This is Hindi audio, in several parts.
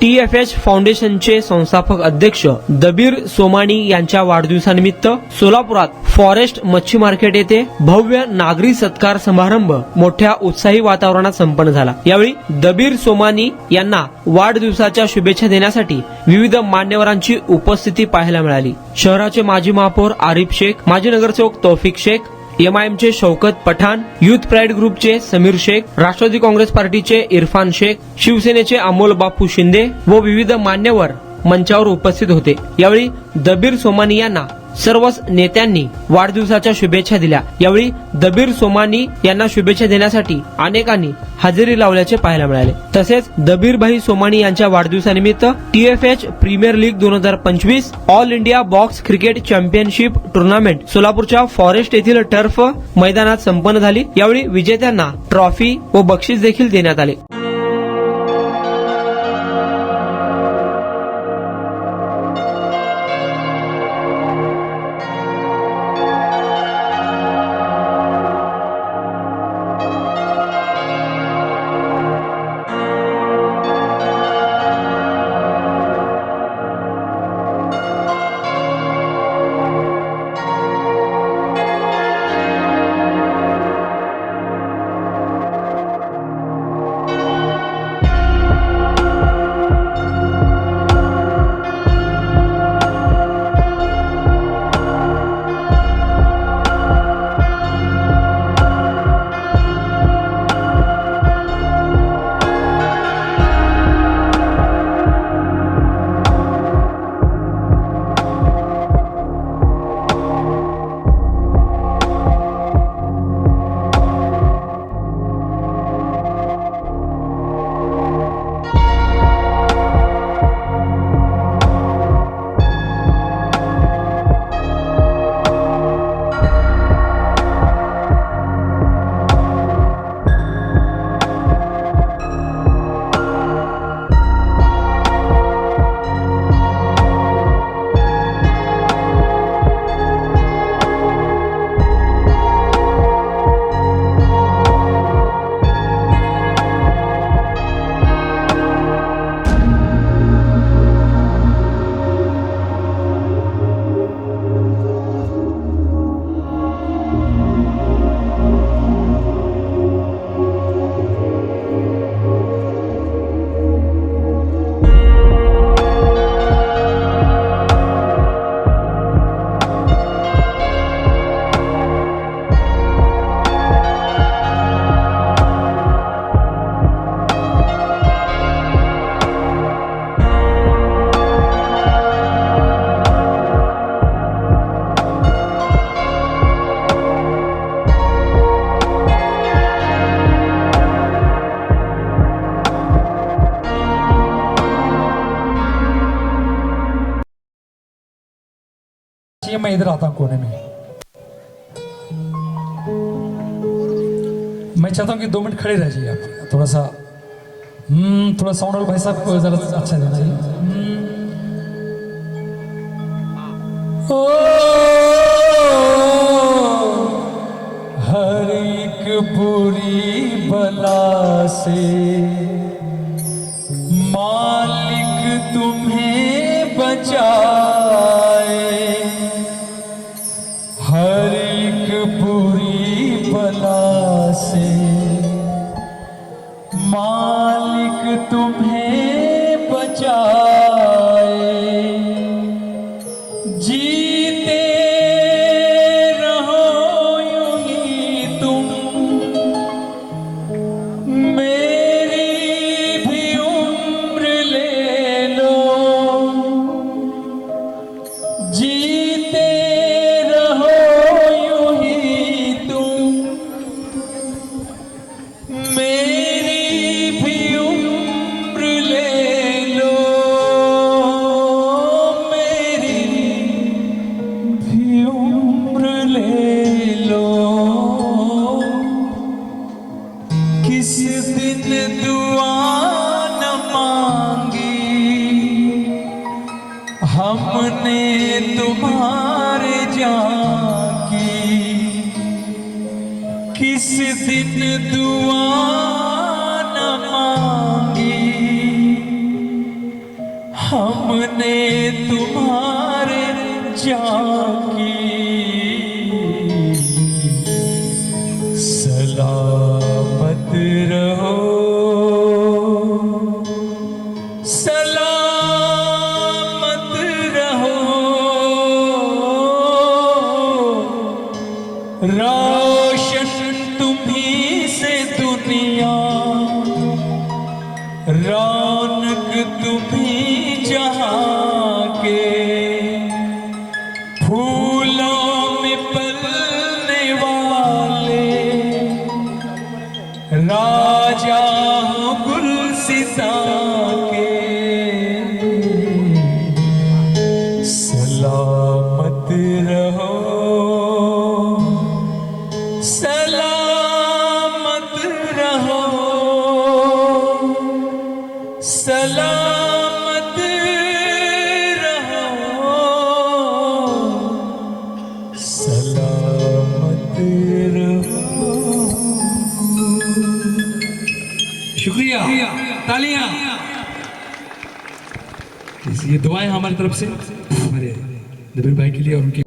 TFH फाउंडेशनचे संस्थापक अध्यक्ष दबीर सोमानी यांच्या वाढदिवसानिमित्त सोलापुरात फॉरेस्ट मच्छी मार्केट येथे भव्य नागरी सत्कार समारंभ मोठ्या उत्साही वातावरणात संपन्न झाला। यावेळी दबीर सोमानी यांना वाढदिवसाच्या शुभेच्छा देण्यासाठी विविध मान्यवरांची उपस्थिती पाहायला मिळाली। शहराचे माजी महापौर आरिफ शेख, माजी नगरसेवक तौफिक शेख, MIMचे शौकत पठाण, युथ प्राईड ग्रुपचे समीर शेख, राष्ट्रवादी काँग्रेस पार्टीचे इरफान शेख, शिवसेनेचे अमोल बापू शिंदे व विविध मान्यवर मंचावर उपस्थित होते। यावेळी दबीर सोमानी यांना सर्वच नेत्यांनी वाढदिवसाच्या शुभेच्छा दिल्या। यावेळी दबीर सोमानी यांना शुभेच्छा देण्यासाठी अनेकांनी हजेरी लावल्याचे पाहायला मिळाले। तसेच दबीरभाई सोमानी यांच्या वाढदिवसानिमित्त TFH premier league 2025 all India box cricket championship tournament सोलापूरच्या फॉरेस्ट येथील टर्फ मैदानात संपन्न झाली। यावेळी विजेत्यांना ट्रॉफी व बक्षीस देखील देण्यात आले। मैं इधर आता हूँ कोने में। मैं चाहता हूँ कि 2 मिनट खड़े रह जाइए आप, थोड़ा सा थोड़ा साउंड वाले भाई साहब को जरा अच्छा देना चाहिए। ओ हर एक बुरी बला से मालिक तुम्हें बचाए, हर एक बुरी बला से मालिक तुम्हें बचाए। जीते रहो यूं ही तुम, मेरी भी उम्र ले लो। जीते हमने तुम्हारे जान की, किस दिन दुआ न मांगी। हमने तुम्हारे जाकी सलामत रहो सलामत रहो रोशन तुम्ही से दुनिया रौनक तुम्ही जहां के फूलों में पलने वाले राजा हो गुलसिता के सलामत रहो सलामत रहो सलामत रहो सलामत रहो। शुक्रिया, तालियां। ये दुआएं हमारी तरफ से हमारे दबीर भाई के लिए और उनकी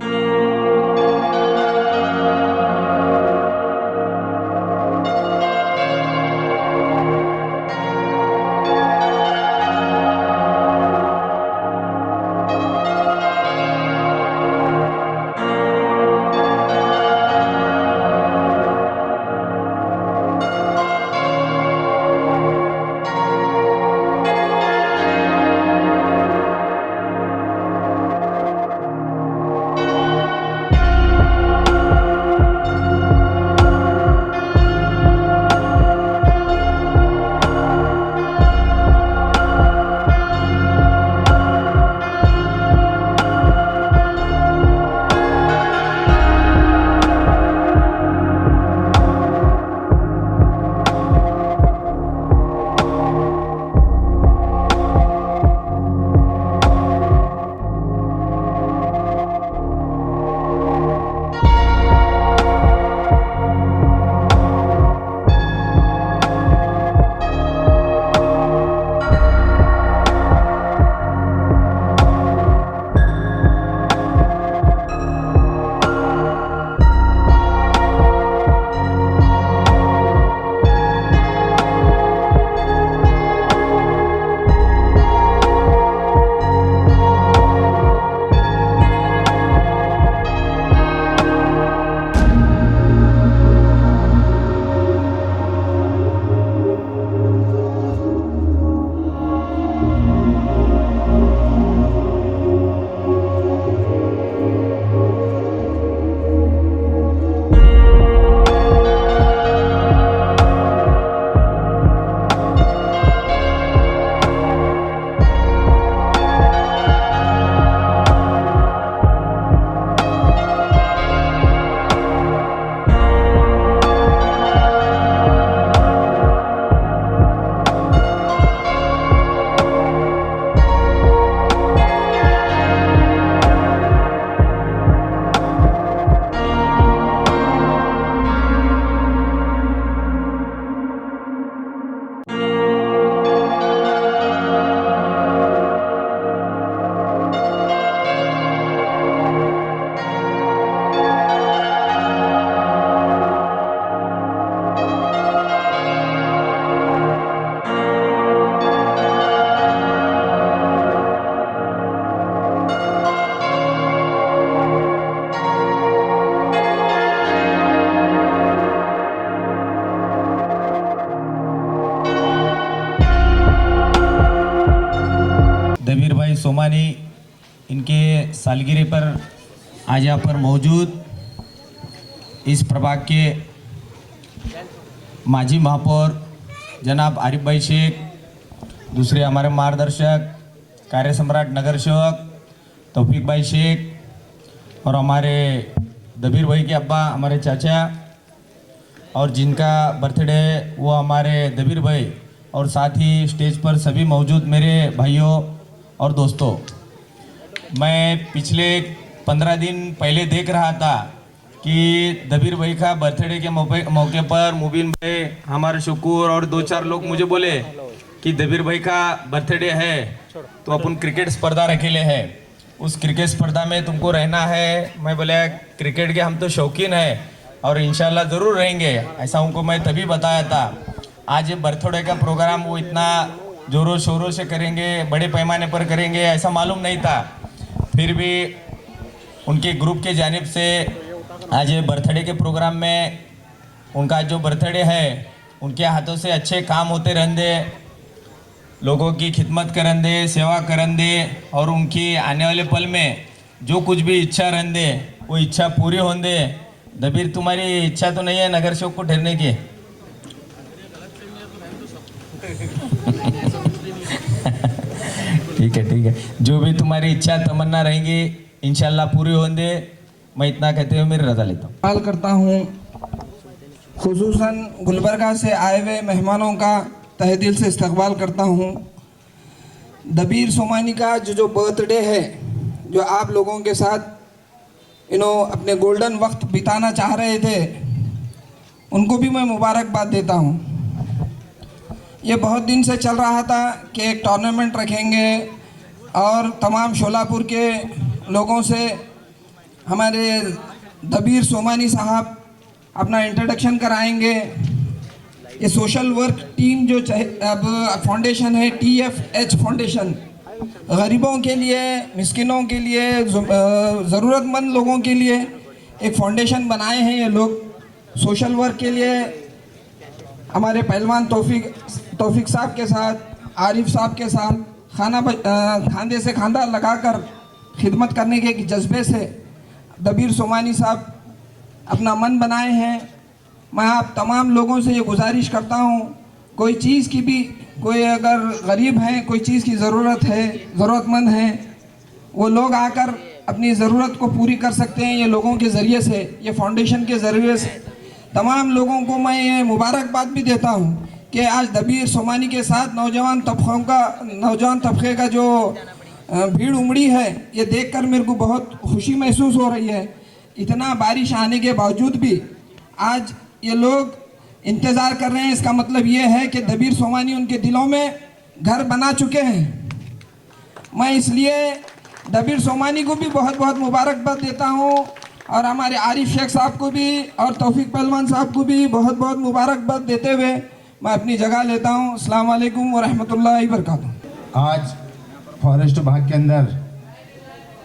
दबीर भाई सोमानी इनके सालगिरह पर आज यहाँ पर मौजूद इस प्रभाग के माजी महापौर जनाब आरिफ भाई शेख, दूसरे हमारे मार्गदर्शक कार्य सम्राट नगर सेवक तौफीक भाई शेख और हमारे दबीर भाई के अब्बा हमारे चाचा और जिनका बर्थडे है वो हमारे दबीर भाई और साथ ही स्टेज पर सभी मौजूद मेरे भाइयों और दोस्तों, मैं पिछले 15 दिन पहले देख रहा था कि दबीर भाई का बर्थडे के मौके पर मुबीन भाई, हमारे शुक्र और 2-4 लोग मुझे बोले कि दबीर भाई का बर्थडे है तो अपन क्रिकेट स्पर्धा रखेले है, उस क्रिकेट स्पर्धा में तुमको रहना है। मैं बोला क्रिकेट के हम तो शौकीन है और इंशाल्लाह ज़रूर रहेंगे, ऐसा उनको मैं तभी बताया था। आज ये बर्थडे का प्रोग्राम वो इतना जोरों शोरों से करेंगे, बड़े पैमाने पर करेंगे, ऐसा मालूम नहीं था। फिर भी उनके ग्रुप के जानिब से आज ये बर्थडे के प्रोग्राम में उनका जो बर्थडे है उनके हाथों से अच्छे काम होते रहंदे, लोगों की खिदमत करन दे, सेवा करन दे, और उनकी आने वाले पल में जो कुछ भी इच्छा रहन दे वो इच्छा पूरी होने दे। दबीर तुम्हारी इच्छा तो नहीं है नगर सेवक को ठहरने की? ठीक है, जो भी तुम्हारी इच्छा तमन्ना रहेंगी इंशाल्लाह पूरी होने दे। मैं इतना कहते हुए मेरी रजा लेता हूँ। सवाल करता हूँ, खुसूसन गुलबर्गा से आए हुए मेहमानों का तहे दिल से इस्तकबाल करता हूँ। दबीर सोमानी का जो बर्थडे है, जो आप लोगों के साथ अपने गोल्डन वक्त बिताना चाह रहे थे, उनको भी मैं मुबारकबाद देता हूँ। ये बहुत दिन से चल रहा था कि एक टूर्नामेंट रखेंगे और तमाम शोलापुर के लोगों से हमारे दबीर सोमानी साहब अपना इंट्रोडक्शन कराएंगे। ये सोशल वर्क टीम जो अब फाउंडेशन है, TFH फाउंडेशन, गरीबों के लिए, मिस्किनों के लिए, ज़रूरतमंद लोगों के लिए एक फाउंडेशन बनाए हैं ये लोग सोशल वर्क के लिए। हमारे पहलवान तौफीक साहब के साथ, आरिफ साहब के साथ खांधे से खांधा लगाकर खिदमत करने के जज्बे से दबीर सोमानी साहब अपना मन बनाए हैं। मैं आप तमाम लोगों से ये गुजारिश करता हूँ, कोई चीज़ की भी, कोई अगर गरीब हैं, कोई चीज़ की ज़रूरत है, ज़रूरतमंद हैं, वो लोग आकर अपनी ज़रूरत को पूरी कर सकते हैं ये लोगों के ज़रिए से, ये फाउंडेशन के ज़रिए से। तमाम लोगों को मैं ये मुबारकबाद भी देता हूँ कि आज दबीर सोमानी के साथ नौजवान तबके का जो भीड़ उमड़ी है, ये देखकर मेरे को बहुत खुशी महसूस हो रही है। इतना बारिश आने के बावजूद भी आज ये लोग इंतज़ार कर रहे हैं। इसका मतलब ये है कि दबीर सोमानी उनके दिलों में घर बना चुके हैं। मैं इसलिए दबीर सोमानी को भी बहुत बहुत मुबारकबाद देता हूँ और हमारे आरिफ शेख साहब को भी और तौफीक पहलवान साहब को भी बहुत बहुत मुबारकबाद देते हुए मैं अपनी जगह लेता हूँ। अस्सलाम वालेकुम व रहमतुल्लाहि व बरकातुहू। आज फॉरेस्ट भाग के अंदर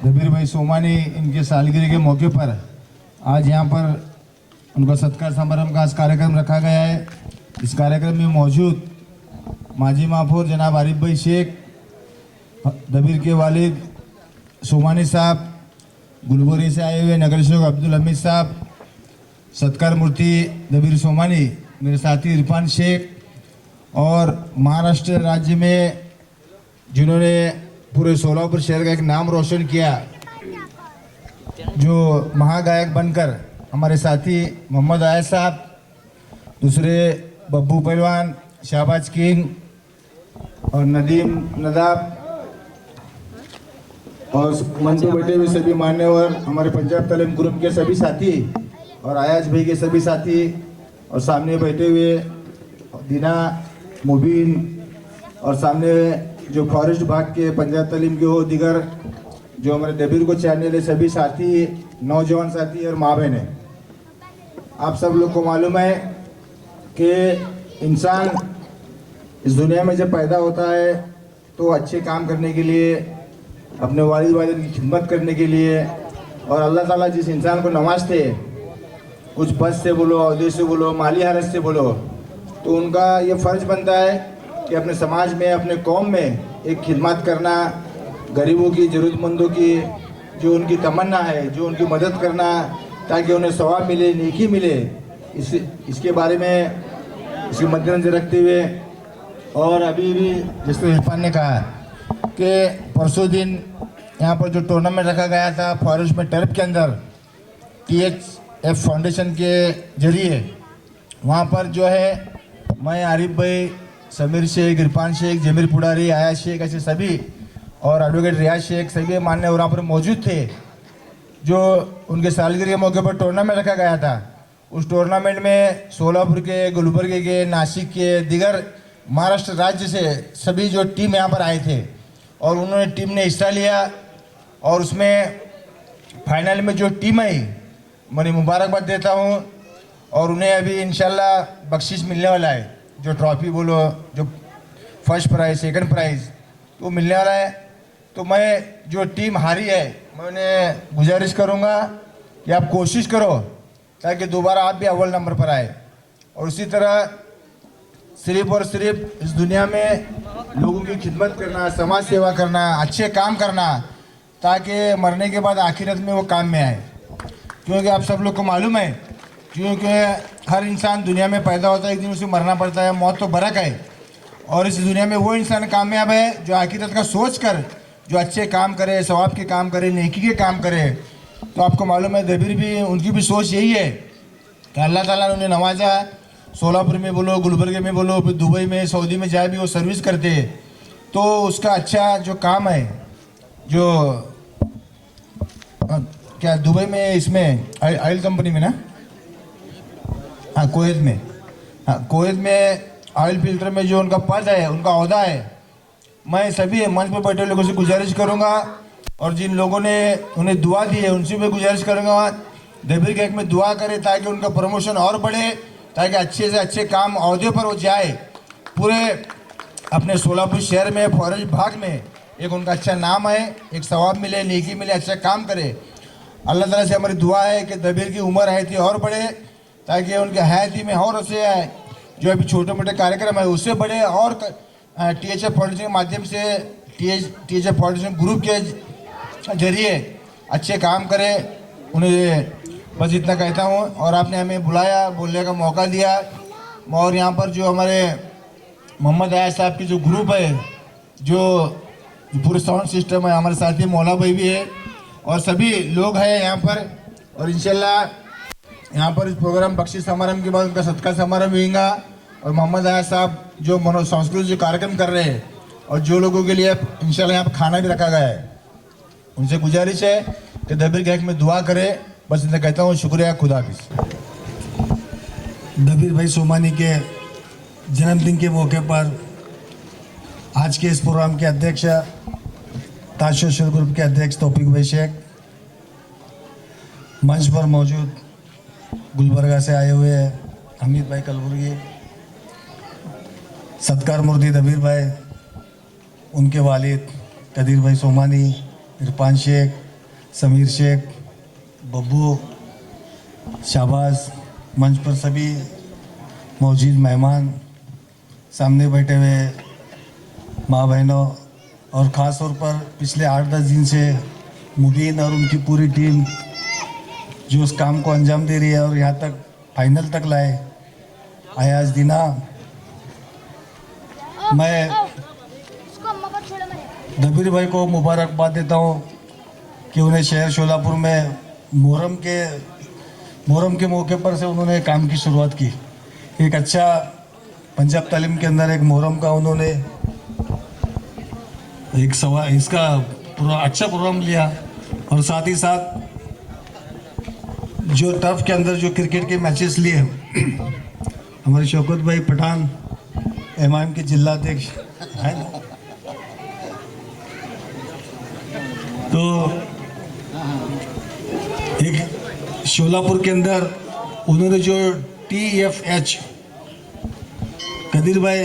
दबीर भाई सोमानी इनके सालगिरह के मौके पर आज यहाँ पर उनका सत्कार समारंभ का कार्यक्रम रखा गया है। इस कार्यक्रम में मौजूद माजी महापौर जनाब आरिफ भाई शेख, दबीर के वालिद सोमानी साहब, गुलबर्गा से आए हुए नगर सेवक अब्दुल हमीद साहब, सत्कार मूर्ति दबीर सोमानी मेरे साथी इरफान शेख, और महाराष्ट्र राज्य में जिन्होंने पूरे सोलापुर शहर का एक नाम रोशन किया, जो महागायक बनकर हमारे साथी मोहम्मद आयत साहब, दूसरे बब्बू पहलवान, शाहबाज किंग और नदीम नदाब, और मंच पर बैठे हुए सभी मान्यवर, हमारे पंजाब तालीम ग्रुप के सभी साथी और आयाज भाई के सभी साथी, और सामने बैठे हुए दीना मुबीन, और सामने जो फॉरेस्ट भाग के पंजाब तालीम के हो दिगर जो हमारे दबीर को चाहने वाले सभी साथी, नौजवान साथी और माँ बहनें, आप सब लोग को मालूम है कि इंसान इस दुनिया में जब पैदा होता है तो अच्छे काम करने के लिए, अपने वालिद वालिद की खिदमत करने के लिए, और अल्लाह ताला जिस इंसान को नवाजते, कुछ पद से बोलो, अहदे से बोलो, माली हालत से बोलो, तो उनका ये फ़र्ज़ बनता है कि अपने समाज में, अपने कौम में एक खिदमत करना, गरीबों की, ज़रूरतमंदों की जो उनकी तमन्ना है, जो उनकी मदद करना, ताकि उन्हें सवाब मिले, नेकी मिले, इसके बारे में इसके मद्देनजर रखते हुए, और अभी भी जिस तरह इरफान ने कहा कि परसों दिन यहाँ पर जो टूर्नामेंट रखा गया था फॉरेस्ट में टर्फ के अंदर THF फाउंडेशन के जरिए, वहाँ पर जो है मैं, आरिफ भाई, समीर शेख, इरफान शेख, जमीर पुडारी, आयाज शेख, ऐसे सभी, और एडवोकेट रियाज शेख, सभी मान्यवर वहाँ पर मौजूद थे। जो उनके सालगिरह के मौके पर टूर्नामेंट रखा गया था, उस टूर्नामेंट में सोलापुर के, गुलबर्गे के, नासिक के, दिगर महाराष्ट्र राज्य से सभी जो टीम यहाँ पर आए थे और उन्होंने टीम ने हिस्सा लिया और उसमें फाइनल में जो टीम आई मैं मुबारकबाद देता हूँ और उन्हें अभी इंशाल्लाह बख्शिश मिलने वाला है। जो ट्रॉफी बोलो, जो फर्स्ट प्राइज़, सेकंड प्राइज़ वो मिलने वाला है। तो मैं जो टीम हारी है मैं उन्हें गुजारिश करूँगा कि आप कोशिश करो ताकि दोबारा आप भी अव्वल नंबर पर आए। और उसी तरह सिर्फ और सिर्फ इस दुनिया में लोगों की खिदमत करना, समाज सेवा करना, अच्छे काम करना, ताकि मरने के बाद आखिरत में वो काम में आए। क्योंकि आप सब लोग को मालूम है, क्योंकि हर इंसान दुनिया में पैदा होता है, एक दिन उसे मरना पड़ता है, मौत तो बरक है। और इस दुनिया में वो इंसान कामयाब है जो आखिरत का सोच कर जो अच्छे काम करे, सवाब के काम करे, नेकी के काम करे। तो आपको मालूम है दबीर भी, उनकी भी सोच यही है कि अल्लाह ताला ने उन्हें नवाजा। सोलापुर में बोलो, गुलबर्गे में बोलो, फिर दुबई में, सऊदी में जाए भी वो सर्विस करते हैं। तो उसका अच्छा जो काम है, जो क्या दुबई में इसमें ऑयल कंपनी में ना, हाँ कोवैत में, हाँ कोवैत में ऑयल फिल्टर में जो उनका पद है, उनका ओहदा है। मैं सभी मंच पर बैठे लोगों से गुजारिश करूंगा और जिन लोगों ने उन्हें दुआ दी है उनसे भी गुजारिश करूंगा दबीर गैंग में दुआ करें ताकि उनका प्रमोशन और बढ़े, ताकि अच्छे से अच्छे काम ओहदे पर वो जाए। पूरे अपने सोलापुर शहर में, फॉरेस्ट भाग में एक उनका अच्छा नाम है, एक सवाब मिले, नेकी मिले, अच्छा काम करे। अल्लाह ताला से हमारी दुआ है कि दबीर की उम्र हयाती और बढ़े, ताकि उनके हयाती में और उससे जो अभी छोटे मोटे कार्यक्रम है उससे बढ़े। और THF फाउंडेशन के माध्यम से, THF फाउंडेशन ग्रुप के जरिए अच्छे काम करे। उन्हें बस इतना कहता हूँ। और आपने हमें बुलाया, बोलने का मौका दिया। और यहाँ पर जो हमारे मोहम्मद आया साहब की जो ग्रुप है, जो पूरे साउंड सिस्टम है, हमारे साथी मौला भाई भी है और सभी लोग हैं यहाँ पर। और इंशाल्लाह यहाँ पर इस प्रोग्राम बख्शिश समारंभ के बाद उनका सत्कार समारंभ होगा। और मोहम्मद आया साहब जो मनो सांस्कृतिक जो कार्यक्रम कर रहे हैं और जो लोगों के लिए इंशाल्लाह यहाँ पर खाना भी रखा गया है, उनसे गुजारिश है कि दबीर गैंग में दुआ करें। बस इतना कहता हूँ, शुक्रिया, खुदा हाफिज़। दबीर भाई सोमानी के जन्मदिन के मौके पर आज के इस प्रोग्राम के अध्यक्ष, ताज सोशल ग्रुप के अध्यक्ष तौफीक भाई शेख, मंच पर मौजूद गुलबर्गा से आए हुए हमीद भाई कलबुर्गी, सत्कार मुर्दी दबीर भाई, उनके वालिद कदीर भाई सोमानी, इरफान शेख, समीर शेख, बब्बू, शाहबाज, मंच पर सभी मौजूद मेहमान, सामने बैठे हुए माँ बहनों और ख़ास तौर पर पिछले 8-10 दिन से मुबीन और उनकी पूरी टीम जो उस काम को अंजाम दे रही है और यहाँ तक फाइनल तक लाए। अयाज दीना, मैं दबीर भाई को मुबारकबाद देता हूँ कि उन्हें शहर शोलापुर में मुहर्रम के मौके पर से उन्होंने काम की शुरुआत की। एक अच्छा पंजाब तालीम के अंदर एक मुहर्रम का उन्होंने इसका पूरा अच्छा प्रोग्राम लिया। और साथ ही साथ जो टर्फ के अंदर जो क्रिकेट के मैचेस लिए हमारे शौकत भाई पठान एमआईएम के जिला अध्यक्ष हैं, तो एक शोलापुर के अंदर उन्होंने जो TFH, कदीर भाई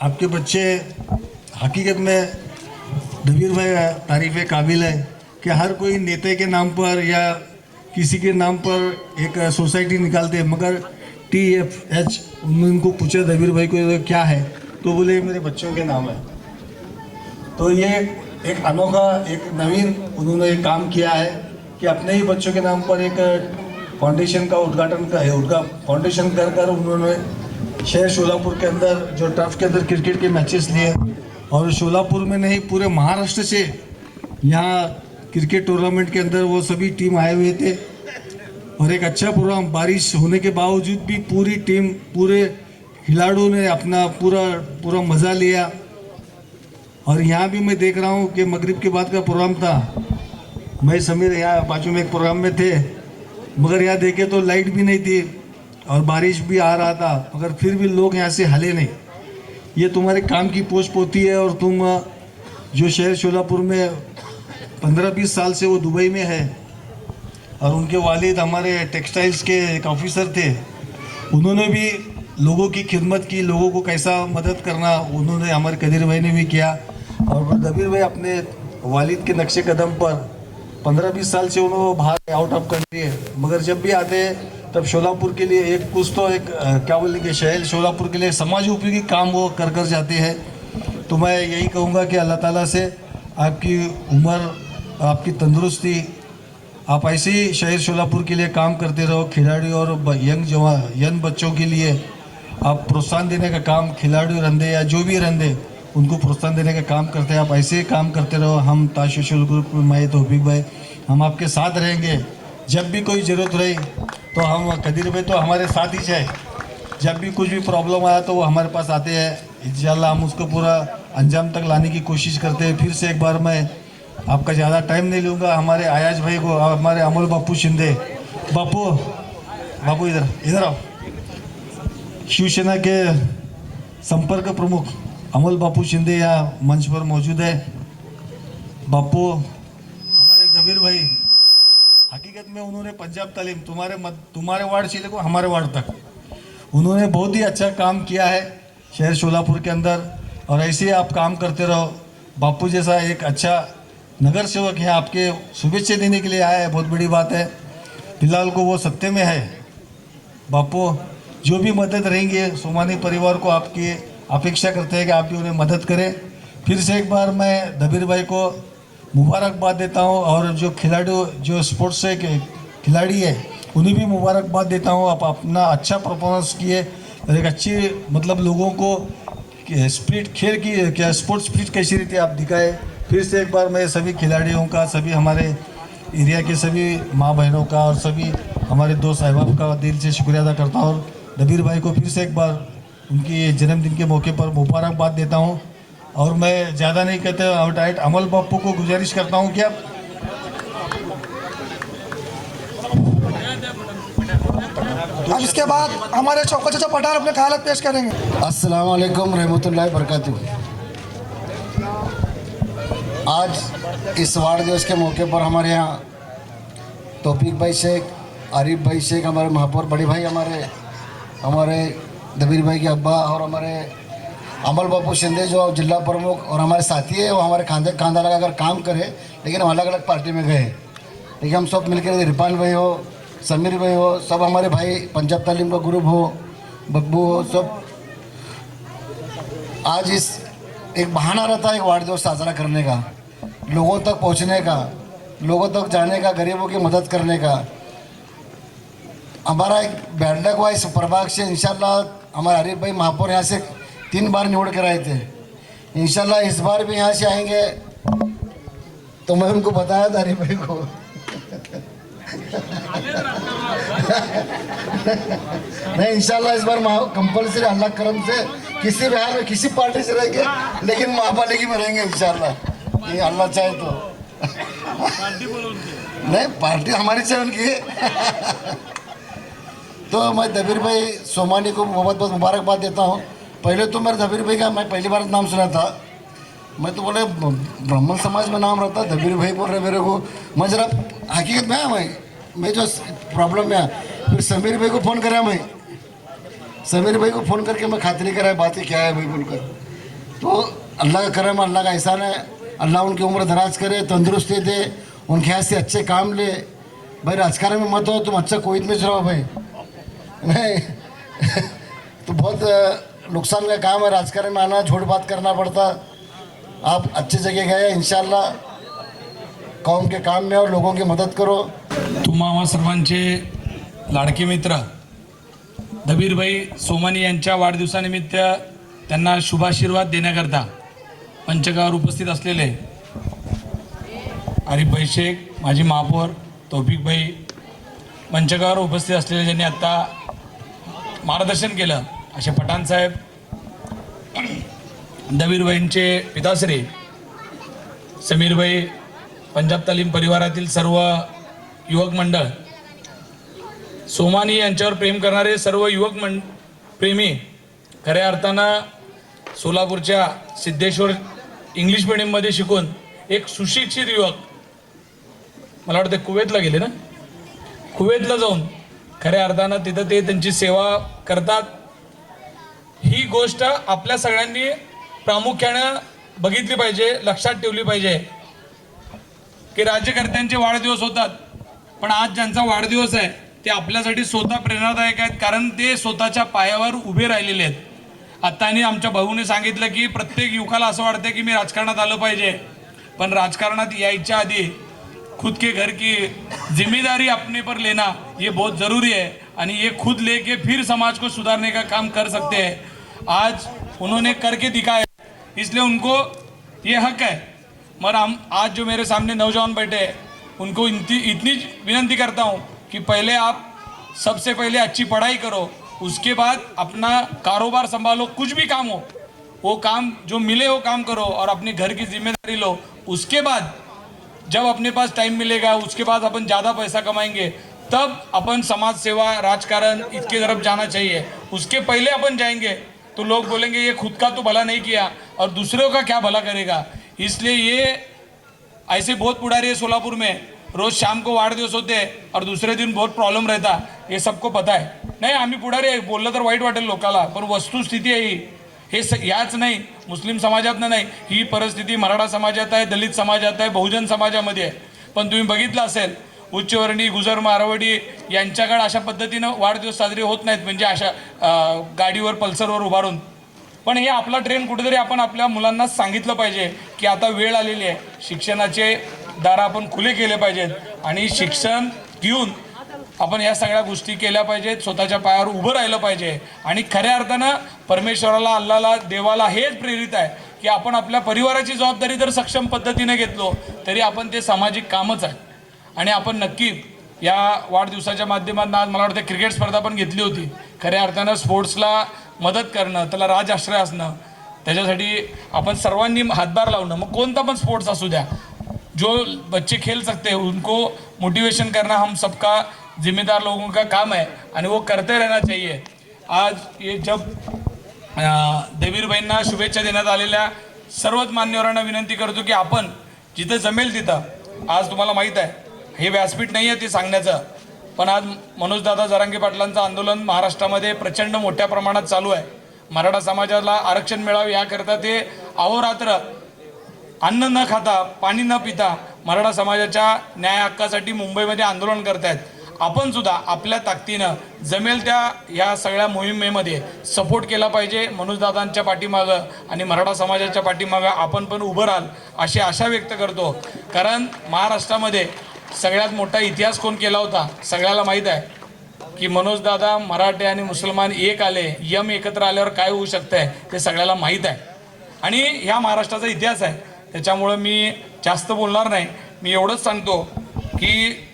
आपके बच्चे हकीकत में दबीर भाई तारीफ़ काबिल है कि हर कोई नेता के नाम पर या किसी के नाम पर एक सोसाइटी निकालते हैं, मगर TFH उनको पूछा दबीर भाई को क्या है, तो बोले मेरे बच्चों के नाम है। तो ये एक अनोखा, एक नवीन उन्होंने काम किया है कि अपने ही बच्चों के नाम पर एक फाउंडेशन का उद्घाटन फाउंडेशन कर उन्होंने शहर शोलापुर के अंदर जो टर्फ के अंदर क्रिकेट के मैचेस लिए। और शोलापुर में नहीं, पूरे महाराष्ट्र से यहाँ क्रिकेट टूर्नामेंट के अंदर वो सभी टीम आए हुए थे। और एक अच्छा प्रोग्राम, बारिश होने के बावजूद भी पूरी टीम, पूरे खिलाड़ियों ने अपना पूरा मज़ा लिया। और यहाँ भी मैं देख रहा हूँ कि मगरिब के बाद का प्रोग्राम था, मैं समीर यहाँ बाजू में एक प्रोग्राम में थे, मगर यहाँ देखे तो लाइट भी नहीं थी और बारिश भी आ रहा था, मगर फिर भी लोग यहाँ से हिले नहीं। ये तुम्हारे काम की पोस्ट पोती है, और तुम जो शहर शोलापुर में 15-20 साल से वो दुबई में है, और उनके वालिद हमारे टेक्सटाइल्स के एक ऑफिसर थे। उन्होंने भी लोगों की खिदमत की, लोगों को कैसा मदद करना उन्होंने, हमारे कदीर भाई ने भी किया। और दबीर भाई अपने वालिद के नक्शे कदम पर 15-20 साल से उन्होंने बाहर आउट ऑफ कंट्री है, मगर जब भी आते हैं तब शोलापुर के लिए एक कुछ तो एक क्या बोलेंगे, शहर शोलापुर के लिए समाज उपयोगी काम वो कर कर जाते हैं। तो मैं यही कहूँगा कि अल्लाह ताला से आपकी उम्र, आपकी तंदुरुस्ती, आप ऐसे ही शहर शोलापुर के लिए काम करते रहो। खिलाड़ी और यंग बच्चों के लिए आप प्रोत्साहन देने का काम, खिलाड़ी रंधे या जो भी रंधे, उनको प्रोत्साहन देने का काम करते हैं। आप ऐसे ही काम करते रहो। हम ताज सोशल ग्रुप में, मैं तौफीक भाई, हम आपके साथ रहेंगे। जब भी कोई ज़रूरत रही तो हम, कदीर भाई तो हमारे साथ ही है, जब भी कुछ भी प्रॉब्लम आया तो वो हमारे पास आते हैं। इंशाल्लाह हम उसको पूरा अंजाम तक लाने की कोशिश करते हैं। फिर से एक बार मैं आपका ज़्यादा टाइम नहीं लूँगा, हमारे आयाज भाई को, हमारे अमोल बापू शिंदे, बापू इधर आओ। शिवसेना के संपर्क प्रमुख अमोल बापू शिंदे यहाँ मंच पर मौजूद है। बापू, हमारे दबीर भाई, हकीकत में उन्होंने पंजाब तालीम तुम्हारे वार्ड से लेकर हमारे वार्ड तक उन्होंने बहुत ही अच्छा काम किया है शहर शोलापुर के अंदर, और ऐसे ही आप काम करते रहो। बापू जैसा एक अच्छा नगर सेवक है, आपके शुभेच्छा देने के लिए आया है, बहुत बड़ी बात है। फिलहाल को वो सत्य में है। बापू, जो भी मदद रहेंगे सोमानी परिवार को आपकी अपेक्षा करते हैं कि आप भी उन्हें मदद करें। फिर से एक बार मैं दबीर भाई को मुबारकबाद देता हूं, और जो खिलाड़ी, जो स्पोर्ट्स से खिलाड़ी है, उन्हें भी मुबारकबाद देता हूं। आप अपना अच्छा परफॉर्मेंस किए, एक अच्छी मतलब लोगों को स्पिरिट, खेल की क्या स्पोर्ट्स स्पिरिट कैसी रीति आप दिखाए। फिर से एक बार मैं सभी खिलाड़ियों का, सभी हमारे एरिया के सभी माँ बहनों का और सभी हमारे दोस्त अहबाब का दिल से शुक्रिया अदा करता हूँ। और दबीर भाई को फिर से एक बार उनकी जन्मदिन के मौके पर मुबारकबाद देता हूँ। और मैं ज़्यादा नहीं कहते, आउट अमल बापू को गुजारिश करता हूँ कि आप अब इसके बाद हमारे चौको चाचा पठान अपने ख्याल पेश करेंगे। अस्सलाम वालेकुम रहमतुल्लाहि बरकातुहू। आज इस वार्ड दिवस के मौके पर हमारे यहाँ तौफीक भाई शेख, आरिफ भाई शेख, हमारे महापौर बड़े भाई, हमारे दबीर भाई के अब्बा, और हमारे अमल बापू शिंदे जो जिला प्रमुख और हमारे साथी है, वो हमारे खांदे खांदा लगाकर काम करे, लेकिन हम अलग अलग पार्टी में गए। लेकिन हम सब मिलकर, रिपाल भाई हो, समीर भाई हो, सब हमारे भाई, पंजाब तालीम का ग्रुप हो, बब्बू हो, सब आज इस एक बहाना रहता है एक वार्ड दिवस साझा करने का, लोगों तक पहुंचने का, लोगों तक जाने का, गरीबों की मदद करने का। हमारा एक बैठक हुआ इस प्रभाग से, इंशाल्लाह हमारे आरिफ भाई महापौर यहाँ से 3 बार निवड़ कर आए थे। इंशाल्लाह इस बार भी यहाँ से आएंगे, तो मैं उनको बताया था आरिफ भाई को नहीं, इंशाल्लाह इस बार कंपल्सरी अल्लाह करम से किसी भी हाल में किसी पार्टी से रहेंगे, लेकिन महापालिकी में रहेंगे इंशाल्लाह, ये अल्लाह चाहे तो। नहीं, पार्टी हमारी चाहे उनकी। तो मैं दबीर भाई सोमानी को बहुत बहुत मुबारकबाद देता हूँ। पहले तो मेरे दबीर भाई का मैं पहली बार नाम सुना था, मैं तो बोले ब्राह्मण समाज में नाम रहता, दबीर भाई बोल रहे मेरे को। मैं जरा हकीकत में आया, मैं जो प्रॉब्लम में आया, फिर समीर भाई को फ़ोन करा, मैं समीर भाई को फ़ोन करके मैं खातिरी कराया बात क्या है भाई बोलकर। तो अल्लाह का करम, अल्लाह का एहसान है, अल्लाह उनकी उम्र दराज करे, तंदुरुस्ती दे, उनके हाथ से अच्छे काम ले। भाई राजकारण में मत हो, तुम अच्छा कोई में चलाओ भाई, नहीं तो बहुत नुकसान का काम है राजकारण में आना, झूठ बात करना पड़ता। आप अच्छी जगह गए, इंशाल्लाह कौम के काम में और लोगों की मदद करो। तुम्हा सर्वांचे लाडके मित्र दबीरभाई सोमानी यांच्या वाढदिवसानिमित्त त्यांना शुभाशीर्वाद देण्याकरता पंचगावर उपस्थित असलेले आरिफभाई शेख, माजी महापौर तौफिकभाई, पंचगावर उपस्थित असलेले ज्यांनी आत्ता मार्गदर्शन केलं असे पठाण साहेब, दबीरभाईंचे पिताश्री समीरभाई, पंजाब तालीम परिवारातील सर्व युवक मंडळ, सोमानी यांच्यावर प्रेम करणारे सर्व युवक प्रेमी, खऱ्या अर्थानं सोलापूरच्या सिद्धेश्वर इंग्लिश मीडियममध्ये शिकून एक सुशिक्षित युवक, मला वाटतं कुवेतला गेले ना, कुवेतला जाऊन खऱ्या अर्थानं तिथं ते त्यांची सेवा करतात. ही गोष्ट आपल्या सगळ्यांनी प्रामुख्यानं बघितली पाहिजे, लक्षात ठेवली पाहिजे की राज्यकर्त्यांचे वाढदिवस होतात, पण आज ज्यांचा वाढदिवस आहे ते आपल्यासाठी स्वतः प्रेरणादायक आहेत, कारण ते स्वतःच्या पायावर उभे राहिलेले आहेत. आत्तानी आमच्या भाऊने सांगितलं की प्रत्येक युवकाला असं वाटतं की मी राजकारणात आलं पाहिजे, पण राजकारणात यायच्या आधी खुद के घर की जिम्मेदारी अपने पर लेना ये बहुत ज़रूरी है, आणि ये खुद लेके फिर समाज को सुधारने का काम कर सकते हैं. आज उन्होंने करके दिखाया, इसलिए उनको ये हक है. मगर हम आज जो मेरे सामने नौजवान बैठे हैं उनको इतनी विनती करता हूँ कि पहले आप सबसे पहले अच्छी पढ़ाई करो, उसके बाद अपना कारोबार संभालो, कुछ भी काम हो वो काम जो मिले वो काम करो और अपने घर की जिम्मेदारी लो. उसके बाद जब अपने पास टाइम मिलेगा उसके बाद अपन ज़्यादा पैसा कमाएंगे, तब अपन समाज सेवा राजकारण इसके तरफ जाना चाहिए. उसके पहले अपन जाएंगे तो लोग बोलेंगे ये खुद का तो भला नहीं किया और दूसरों का क्या भला करेगा. इसलिए ये ऐसे बहुत पुढारी है सोलापुर में, रोज शाम को वाढदिवस होते हैं और दूसरे दिन बहुत प्रॉब्लेम रहता, ये सबको पता है. नाही आम्ही पुढारी आहे बोललं तर वाईट वाटेल लोकाला, पण वस्तुस्थिती आहे ही. हे याच नाही, मुस्लिम समाजातनं नाही, ही परिस्थिती मराठा समाजात आहे, दलित समाजात आहे, बहुजन समाजामध्ये आहे. पण तुम्ही बघितलं असेल उच्चवर्णी, गुजर, मारवाडी यांच्याकडे अशा पद्धतीनं वाढदिवस साजरे होत नाहीत, म्हणजे अशा गाडीवर पल्सरवर उभारून. पण हे आपला ट्रेन कुठेतरी आपण आपल्या मुलांना सांगितलं पाहिजे की आता वेळ आलेली आहे, शिक्षणाचे दार आपण खुले केले पाहिजेत आणि शिक्षण घेऊन आपण या सगळ्या गोष्टी केल्या पाहिजेत, स्वतःच्या पायावर उभं राहिलं पाहिजे. आणि खऱ्या अर्थानं परमेश्वराला, अल्लाला, देवाला हेच प्रेरित आहे की आपण आपल्या परिवाराची जबाबदारी जर सक्षम पद्धतीने घेतलो तरी आपण ते सामाजिक कामच आहे. आणि आपण नक्की या वाढदिवसाच्या माध्यमातून आज मला वाटतं क्रिकेट स्पर्धा पण घेतली होती. खऱ्या अर्थानं स्पोर्ट्सला मदत करणं, त्याला राजआश्रय असणं, त्याच्यासाठी आपण सर्वांनी हातभार लावणं, मग कोणता पण स्पोर्ट्स असू द्या, जो बच्चे खेल सकते हैं उनको मोटिवेशन करना हम सबका जिम्मेदार लोगों का काम है आणि वो करते रहना चाहिए. आज ये जब देवीरबाईंना शुभेच्छा देण्यात आलेल्या सर्वच मान्यवरांना विनंती करतो की आपण जिथं जमेल तिथं, आज तुम्हाला माहीत आहे हे व्यासपीठ नाही आहे ते सांगण्याचं, पण आज मनोजदादा जरांगे पाटलांचं आंदोलन महाराष्ट्रामध्ये प्रचंड मोठ्या प्रमाणात चालू आहे. मराठा समाजाला आरक्षण मिळावे याकरता ते अहोरात्र अन्न न खाता, पाणी न पिता मराठा समाजाच्या न्याय हक्कासाठी मुंबईमध्ये आंदोलन करत आहेत. आपण सुद्धा आपल्या ताकदीनं जमेल त्या या सगळ्या मोहिमेमध्ये सपोर्ट केला पाहिजे. मनोजदादांच्या पाठीमागं आणि मराठा समाजाच्या पाठीमागं आपण पण उभं राहाल अशी आशा व्यक्त करतो. कारण महाराष्ट्रामध्ये सगळ्यात मोठा इतिहास कोण केला होता सगळ्याला माहीत आहे की मनोजदादा मराठे आणि मुसलमान एक आले, यम एकत्र आल्यावर काय होऊ शकतंय ते सगळ्याला माहीत आहे आणि ह्या महाराष्ट्राचा इतिहास आहे. त्याच्यामुळं मी जास्त बोलणार नाही. मी एवढंच सांगतो की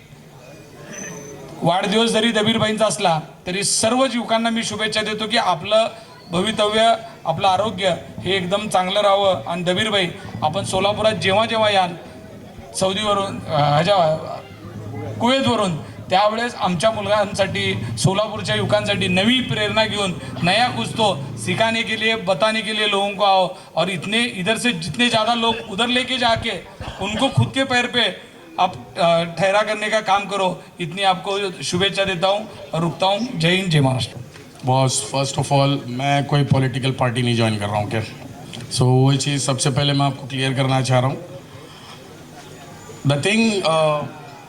वाढदिवस जरी दबीरबाईंचा असला तरी सर्वच युवकांना मी शुभेच्छा देतो की आपलं भवितव्य, आपलं आरोग्य हे एकदम चांगलं राहावं. आणि दबीरबाई आपण सोलापुरात जेव्हा जेव्हा याल सौदीवरून, कुवेतवरून, त्यावेळेस आमच्या मुलांसाठी, सोलापुरच्या युवकांसाठी नवी प्रेरणा घेऊन नया कुछ तो सिखाने के लिए, बताने के लिए लोगों को आओ और इतने इधर से जितने ज़्यादा लोग उधर लेके जाके उनको खुद के पैर पे आप ठहरा करने का काम करो. इतनी आपको शुभेच्छा देता हूँ और रुकता हूँ. जय हिंद, जय Maharashtra. Boss, first of all मैं कोई पॉलिटिकल पार्टी नहीं ज्वाइन कर रहा हूँ क्या, सो वो चीज़ सबसे पहले मैं आपको क्लियर करना चाह रहा हूँ. द थिंग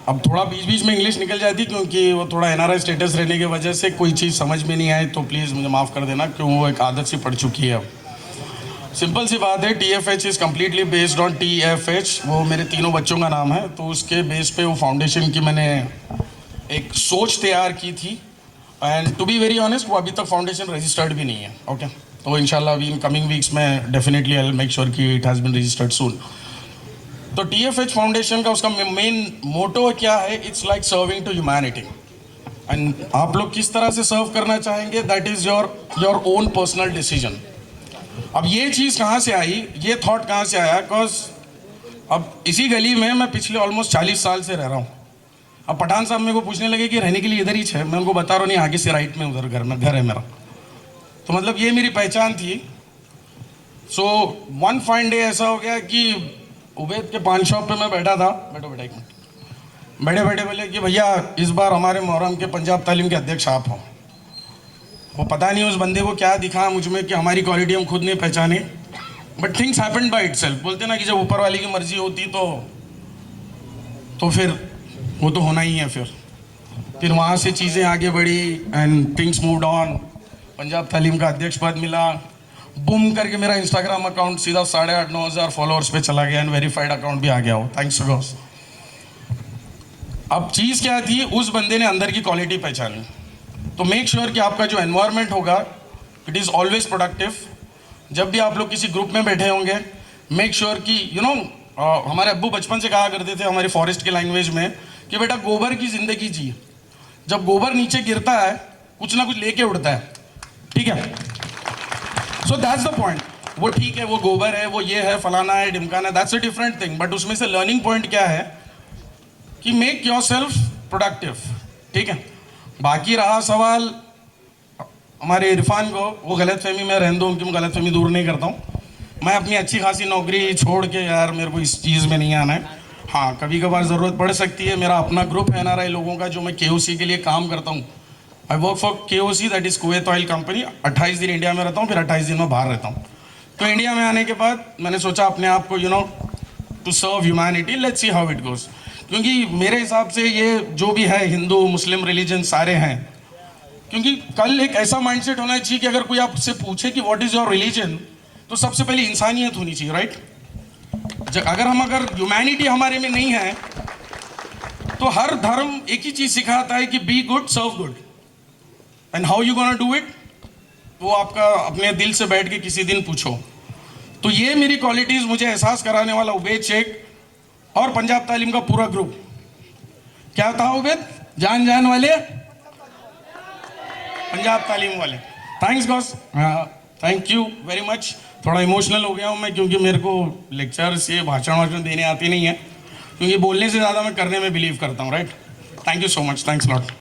अब थोड़ा बीच बीच में इंग्लिश निकल जाती क्योंकि वो थोड़ा एनआरआई स्टेटस रहने की वजह से कोई चीज़ समझ में नहीं आए तो प्लीज़ मुझे माफ़ कर देना, क्यों वो एक आदत सी पड़ चुकी है. अब सिंपल सी बात है, TFH is completely based on TFH, वो मेरे तीनों बच्चों का नाम है, तो उसके बेस पे वो फाउंडेशन की मैंने एक सोच तैयार की थी. And to be very honest वो अभी तक फाउंडेशन रजिस्टर्ड भी नहीं है. ओके, तो इंशाल्लाह अभी इन कमिंग वीक्स में definitely I will make sure कि it has been registered soon. तो TFH फाउंडेशन का उसका मेन मोटो क्या है, it's like serving to humanity. And आप लोग किस तरह से सर्व करना चाहेंगे that is your own personal decision. अब ये चीज़ कहाँ से आई, ये थॉट कहाँ से आया, बिकॉज अब इसी गली में मैं पिछले ऑलमोस्ट 40 साल से रह रहा हूँ. अब पठान साहब मेरे को पूछने लगे कि रहने के लिए इधर ही है, मैं उनको बता रहा हूँ नहीं, आगे से राइट में उधर घर है मेरा. तो मतलब ये मेरी पहचान थी. सो वन फाइन डे ऐसा हो गया कि उबैद के पान शॉप पे मैं बैठा था, बैठो बेटा एक मिनट, बैठे बैठे बोले कि भैया इस बार हमारे मुहर्रम के पंजाब तालीम के अध्यक्ष आप हो। वो पता नहीं उस बंदे को क्या दिखा मुझ में कि हमारी क्वालिटी हम खुद नहीं पहचाने, but things happened by itself. बोलते ना कि जब ऊपर वाले की मर्जी होती तो फिर वो तो होना ही है। फिर वहाँ से चीज़ें आगे बढ़ी and things moved on. Punjab तालीम का अध्यक्ष पद मिला, बूम करके मेरा इंस्टाग्राम अकाउंट सीधा 8,500-9 हज़ार फॉलोअर्स पे चला गया एंड वेरीफाइड अकाउंट भी आ गया हो, थैंक्स टू गॉड। अब चीज़ क्या थी, उस बंदे ने अंदर की क्वालिटी पहचानी। तो मेक श्योर कि आपका जो एनवायरनमेंट होगा इट इज़ ऑलवेज प्रोडक्टिव। जब भी आप लोग किसी ग्रुप में बैठे होंगे, मेक श्योर कि हमारे अब्बू बचपन से कहा करते थे हमारी फॉरेस्ट की लैंग्वेज में कि बेटा गोबर की ज़िंदगी जी। जब गोबर नीचे गिरता है कुछ ना कुछ लेके उड़ता है, ठीक है। So that's the point. वो ठीक है, वो गोबर है, वो ये है, फलाना है, ढिमकाना है, that's a different thing. But उसमें से लर्निंग पॉइंट क्या है कि मेक योर सेल्फ प्रोडक्टिव, ठीक है। बाकी रहा सवाल हमारे इरफान को, वो गलतफहमी में रहने दो, उनकी मैं गलतफहमी दूर नहीं करता हूँ। मैं अपनी अच्छी खासी नौकरी छोड़ के यार मेरे को इस चीज़ में नहीं आना है। हाँ, कभी कभार ज़रूरत पड़ सकती है। मेरा अपना ग्रुप है NRI लोगों का जो मैं KOC के लिए काम करता हूँ। I work for KOC, that is Kuwait oil company. 28 दिन इंडिया में रहता हूँ, फिर 28 दिन में बाहर रहता हूँ। तो इंडिया में आने के बाद मैंने सोचा अपने आप को to serve humanity, let's see how it goes. क्योंकि मेरे हिसाब से ये जो भी है हिंदू मुस्लिम रिलीजन सारे हैं, क्योंकि कल एक ऐसा माइंडसेट होना चाहिए कि अगर कोई आपसे पूछे कि व्हाट इज़ योर रिलीजन, तो सबसे पहले इंसानियत होनी चाहिए, राइट। अगर ह्यूमैनिटी हमारे में नहीं है तो हर धर्म एक ही चीज़ सिखाता है कि be good serve good, and how you gonna do it वो आपका अपने दिल से बैठ के किसी दिन पूछो। तो ये मेरी क्वालिटीज़ मुझे एहसास कराने वाला उबैद शेख और पंजाब तालीम का पूरा ग्रुप। क्या था उबैद? जान वाले पंजाब तालीम वाले। Thanks Gauss, thank you very much. थोड़ा इमोशनल हो गया हूँ मैं, क्योंकि मेरे को लेक्चर्स ये भाषण देने आती नहीं है, क्योंकि बोलने से ज़्यादा मैं करने में बिलीव करता हूँ, right. Thank you so much, thanks lot.